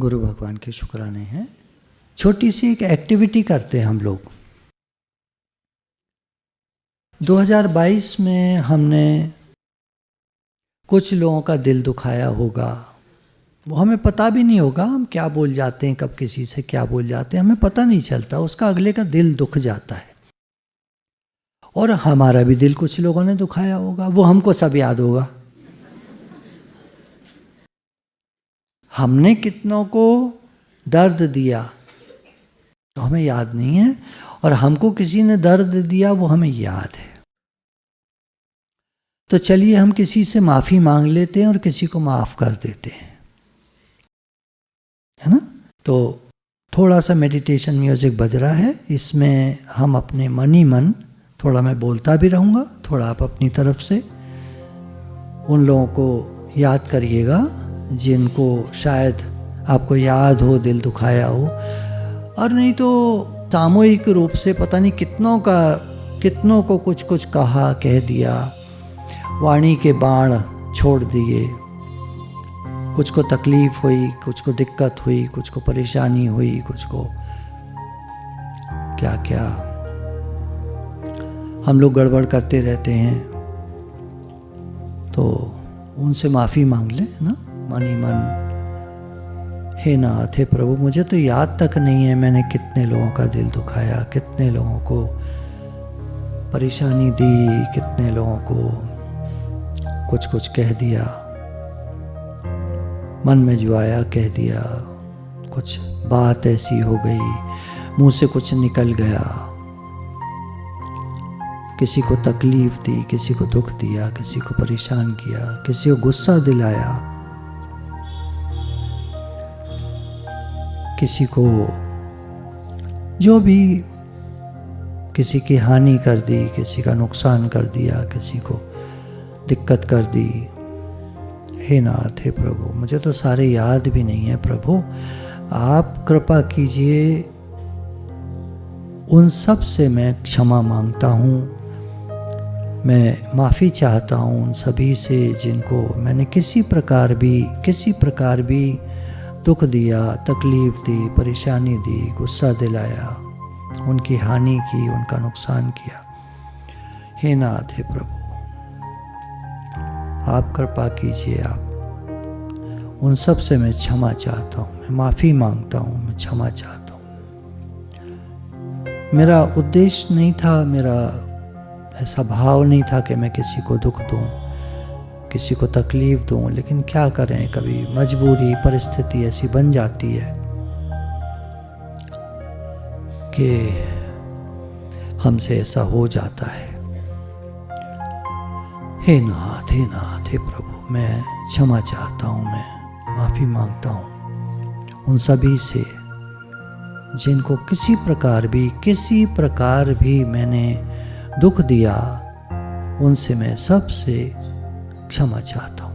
गुरु भगवान के शुक्राने हैं। छोटी सी एक एक्टिविटी करते हैं हम लोग। 2022 में हमने कुछ लोगों का दिल दुखाया होगा, वो हमें पता भी नहीं होगा हम क्या बोल जाते हैं, कब किसी से क्या बोल जाते हैं हमें पता नहीं चलता, उसका अगले का दिल दुख जाता है। और हमारा भी दिल कुछ लोगों ने दुखाया होगा, वो हमको सब याद होगा। हमने कितनों को दर्द दिया तो हमें याद नहीं है, और हमको किसी ने दर्द दिया वो हमें याद है। तो चलिए हम किसी से माफ़ी मांग लेते हैं और किसी को माफ़ कर देते हैं, है ना। तो थोड़ा सा मेडिटेशन म्यूजिक बज रहा है, इसमें हम अपने मन ही मन, थोड़ा मैं बोलता भी रहूँगा, थोड़ा आप अपनी तरफ से उन लोगों को याद करिएगा जिनको शायद आपको याद हो दिल दुखाया हो, और नहीं तो सामूहिक रूप से पता नहीं कितनों को कुछ कुछ कहा, कह दिया, वाणी के बाण छोड़ दिए, कुछ को तकलीफ हुई, कुछ को दिक्कत हुई, कुछ को परेशानी हुई, कुछ को क्या क्या हम लोग गड़बड़ करते रहते हैं। तो उनसे माफ़ी मांग ले ना मन ही मन। हे नाथ, हे प्रभु, मुझे तो याद तक नहीं है मैंने कितने लोगों का दिल दुखाया, कितने लोगों को परेशानी दी, कितने लोगों को कुछ कुछ कह दिया, मन में जो आया कह दिया, कुछ बात ऐसी हो गई, मुंह से कुछ निकल गया, किसी को तकलीफ दी, किसी को दुख दिया, किसी को परेशान किया, किसी को गुस्सा दिलाया, किसी को जो भी किसी की हानि कर दी, किसी का नुकसान कर दिया, किसी को दिक्कत कर दी। हे नाथ, हे प्रभु, मुझे तो सारे याद भी नहीं है प्रभु, आप कृपा कीजिए। उन सब से मैं क्षमा मांगता हूँ, मैं माफ़ी चाहता हूँ उन सभी से जिनको मैंने किसी प्रकार भी दुख दिया, तकलीफ़ दी, परेशानी दी, गुस्सा दिलाया, उनकी हानि की, उनका नुकसान किया। हे नाथ, हे प्रभु, आप कृपा कीजिए। आप उन सब से मैं क्षमा चाहता हूँ, मैं माफ़ी मांगता हूँ, मैं क्षमा चाहता हूँ। मेरा उद्देश्य नहीं था, मेरा ऐसा भाव नहीं था कि मैं किसी को दुख दूँ, किसी को तकलीफ़ दूँ, लेकिन क्या करें, कभी मजबूरी, परिस्थिति ऐसी बन जाती है कि हमसे ऐसा हो जाता है। हे नाथ, हे नाथ, हे प्रभु, मैं क्षमा चाहता हूँ, मैं माफ़ी मांगता हूँ उन सभी से जिनको किसी प्रकार भी मैंने दुख दिया, उनसे मैं सबसे क्षमा चाहता हूँ।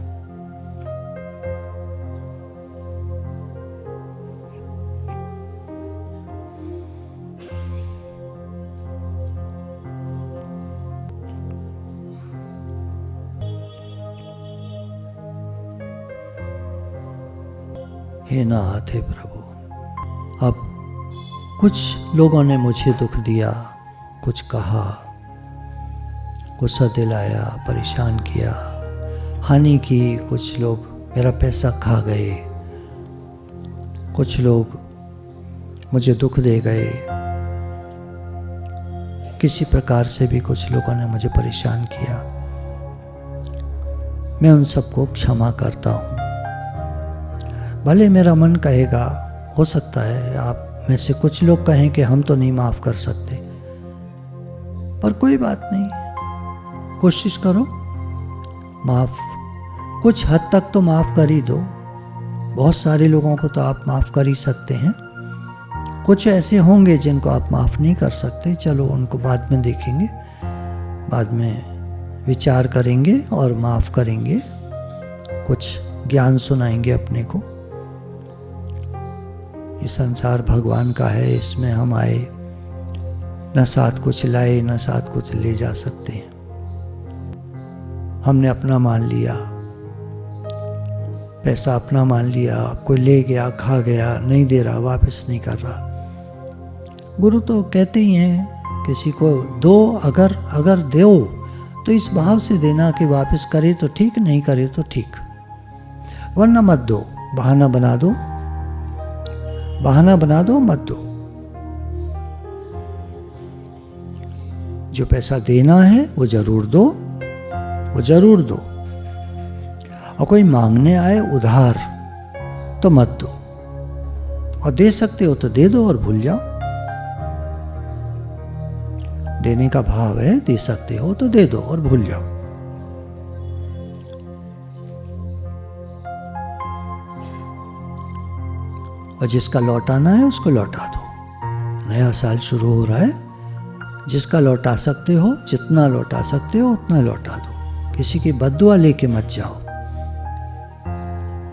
हे नाथ, हे प्रभु, अब कुछ लोगों ने मुझे दुख दिया, कुछ कहा, गुस्सा दिलाया, परेशान किया, हानि की, कुछ लोग मेरा पैसा खा गए, कुछ लोग मुझे दुख दे गए, किसी प्रकार से भी कुछ लोगों ने मुझे परेशान किया। मैं उन सबको क्षमा करता हूँ। भले मेरा मन कहेगा, हो सकता है आप में से कुछ लोग कहें कि हम तो नहीं माफ़ कर सकते, पर कोई बात नहीं, कोशिश करो, कुछ हद तक तो माफ़ कर ही दो। बहुत सारे लोगों को तो आप माफ़ कर ही सकते हैं, कुछ ऐसे होंगे जिनको आप माफ़ नहीं कर सकते, चलो उनको बाद में देखेंगे, बाद में विचार करेंगे और माफ़ करेंगे, कुछ ज्ञान सुनाएंगे अपने को। ये संसार भगवान का है, इसमें हम आए, न साथ कुछ लाए न साथ कुछ ले जा सकते हैं। हमने अपना मान लिया, पैसा अपना मान लिया, कोई ले गया, खा गया, नहीं दे रहा, वापस नहीं कर रहा। गुरु तो कहते ही हैं किसी को दो, अगर दो तो इस भाव से देना कि वापस करे तो ठीक, नहीं करे तो ठीक, वरना मत दो। बहाना बना दो, मत दो। जो पैसा देना है वो जरूर दो, और कोई मांगने आए उधार तो मत दो, और दे सकते हो तो दे दो और भूल जाओ। देने का भाव है, दे सकते हो तो दे दो और भूल जाओ। और जिसका लौटाना है उसको लौटा दो। नया साल शुरू हो रहा है, जिसका लौटा सकते हो, जितना लौटा सकते हो उतना लौटा दो। किसी की बद्दुआ लेके मत जाओ।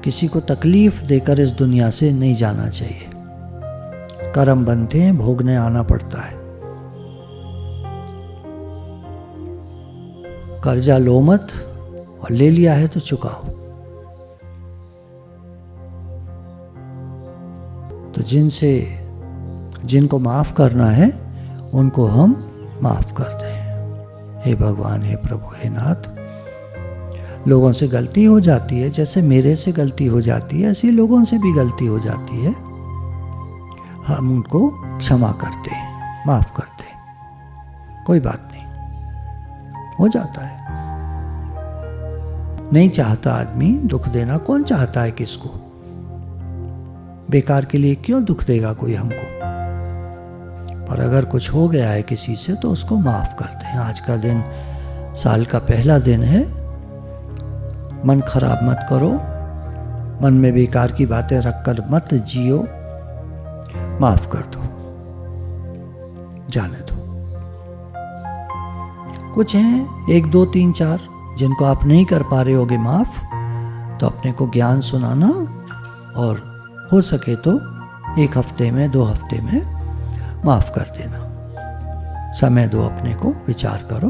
किसी को तकलीफ देकर इस दुनिया से नहीं जाना चाहिए। कर्म बनते हैं, भोगने आना पड़ता है। कर्जा लो मत, और ले लिया है तो चुकाओ। तो जिनको माफ करना है उनको हम माफ करते हैं। हे भगवान, हे प्रभु, हे नाथ, लोगों से गलती हो जाती है, जैसे मेरे से गलती हो जाती है ऐसी लोगों से भी गलती हो जाती है। हम उनको क्षमा करते हैं, माफ करते हैं, कोई बात नहीं, हो जाता है। नहीं चाहता आदमी दुख देना, कौन चाहता है किसको? बेकार के लिए क्यों दुख देगा कोई हमको? पर अगर कुछ हो गया है किसी से तो उसको माफ करते हैं। आज का दिन साल का पहला दिन है, मन खराब मत करो, मन में बेकार की बातें रखकर मत जियो, माफ कर दो, जाने दो। कुछ हैं 1 2 3 4 जिनको आप नहीं कर पा रहे होगे माफ, तो अपने को ज्ञान सुनाना, और हो सके तो 1 हफ्ते में 2 हफ्ते में माफ कर देना। समय दो, अपने को विचार करो।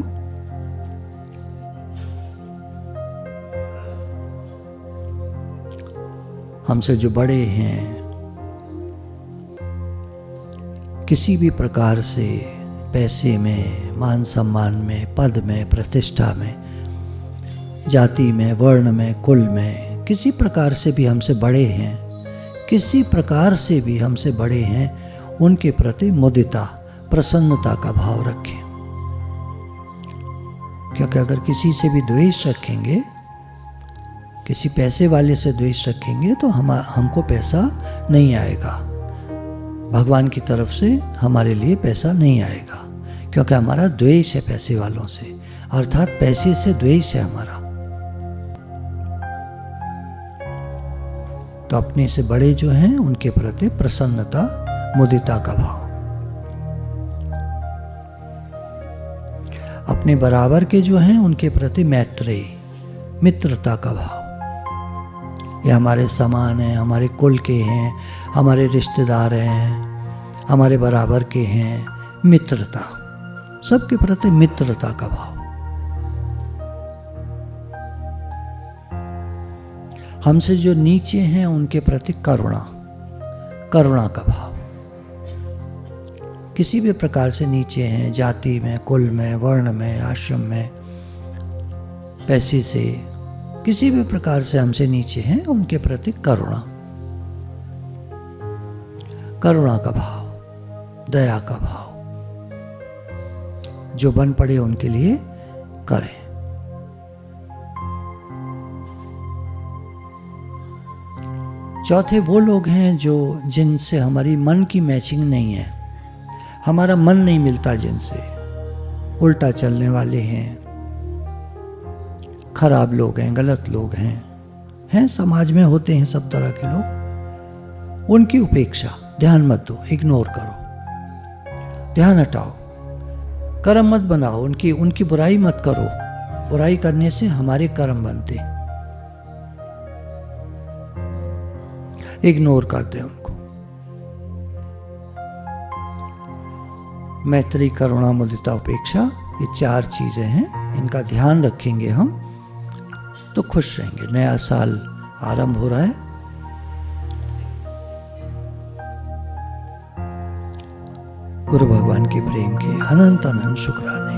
हमसे जो बड़े हैं, किसी भी प्रकार से पैसे में, मान सम्मान में, पद में, प्रतिष्ठा में, जाति में, वर्ण में, कुल में, किसी प्रकार से भी हमसे बड़े हैं, किसी प्रकार से भी हमसे बड़े हैं, उनके प्रति मुदिता, प्रसन्नता का भाव रखें। क्योंकि अगर किसी से भी द्वेष रखेंगे, किसी पैसे वाले से द्वेष रखेंगे तो हमको पैसा नहीं आएगा। भगवान की तरफ से हमारे लिए पैसा नहीं आएगा, क्योंकि हमारा द्वेष है पैसे वालों से, अर्थात पैसे से द्वेष है हमारा। तो अपने से बड़े जो हैं उनके प्रति प्रसन्नता, मुदिता का भाव। अपने बराबर के जो हैं उनके प्रति मैत्रेय, मित्रता का भाव। ये हमारे समान हैं, हमारे कुल के हैं, हमारे रिश्तेदार हैं, हमारे बराबर के हैं, मित्रता, सबके प्रति मित्रता का भाव। हमसे जो नीचे हैं उनके प्रति करुणा, करुणा का भाव। किसी भी प्रकार से नीचे हैं, जाति में, कुल में, वर्ण में, आश्रम में, पैसे से, किसी भी प्रकार से हमसे नीचे हैं, उनके प्रति करुणा, करुणा का भाव, दया का भाव। जो बन पड़े उनके लिए करें। चौथे वो लोग हैं जिनसे हमारी मन की मैचिंग नहीं है, हमारा मन नहीं मिलता जिनसे, उल्टा चलने वाले हैं, खराब लोग हैं, गलत लोग हैं, समाज में होते हैं सब तरह के लोग। उनकी उपेक्षा, ध्यान मत दो, इग्नोर करो, ध्यान हटाओ, कर्म मत बनाओ, उनकी बुराई मत करो। बुराई करने से हमारे कर्म बनते, इग्नोर कर दे उनको। मैत्री, करुणा, मुदिता, उपेक्षा, ये 4 चीजें हैं, इनका ध्यान रखेंगे हम तो खुश रहेंगे। नया साल आरंभ हो रहा है। गुरु भगवान के प्रेम के अनंत अनंत शुक्राने।